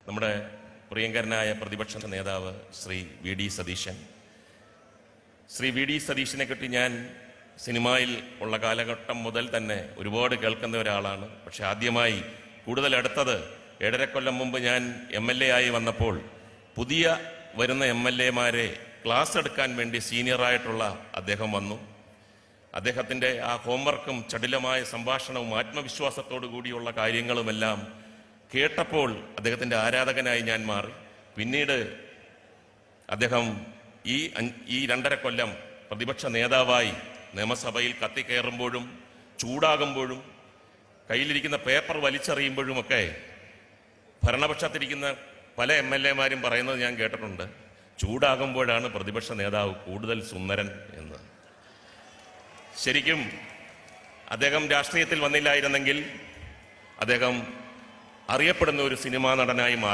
നമ്മുടെ പ്രിയങ്കരനായ പ്രതിപക്ഷ നേതാവ് Shri V D Satheesan. Shri V D സതീശനെ പറ്റി ഞാൻ സിനിമയിൽ ഉള്ള കാലഘട്ടം മുതൽ തന്നെ ഒരുപാട് കേൾക്കുന്ന ഒരാളാണ്. പക്ഷെ ആദ്യമായി കൂടുതൽ അടുത്തത് 7.5 കൊല്ലം മുമ്പ് ഞാൻ MLA ആയി വന്നപ്പോൾ പുതിയ വരുന്ന MLA-മാരെ ക്ലാസ് എടുക്കാൻ വേണ്ടി സീനിയറായിട്ടുള്ള അദ്ദേഹം വന്നു. അദ്ദേഹത്തിൻ്റെ ആ ഹോംവർക്കും ചടുലമായ സംഭാഷണവും ആത്മവിശ്വാസത്തോടു കൂടിയുള്ള കാര്യങ്ങളുമെല്ലാം കേട്ടപ്പോൾ അദ്ദേഹത്തിൻ്റെ ആരാധകനായി ഞാൻ മാറി. പിന്നീട് അദ്ദേഹം ഈ 2.5 കൊല്ലം പ്രതിപക്ഷ നേതാവായി നിയമസഭയിൽ കത്തിക്കയറുമ്പോഴും ചൂടാകുമ്പോഴും കയ്യിലിരിക്കുന്ന പേപ്പർ വലിച്ചെറിയുമ്പോഴുമൊക്കെ ഭരണപക്ഷത്തിരിക്കുന്ന പല MLA-മാരും പറയുന്നത് ഞാൻ കേട്ടിട്ടുണ്ട്, ചൂടാകുമ്പോഴാണ് പ്രതിപക്ഷ നേതാവ് കൂടുതൽ സുന്ദരൻ എന്ന്. ശരിക്കും അദ്ദേഹം രാഷ്ട്രീയത്തിൽ വന്നില്ലായിരുന്നെങ്കിൽ അദ്ദേഹം അറിയപ്പെടുന്ന ഒരു സിനിമാ നടനായി മാറി.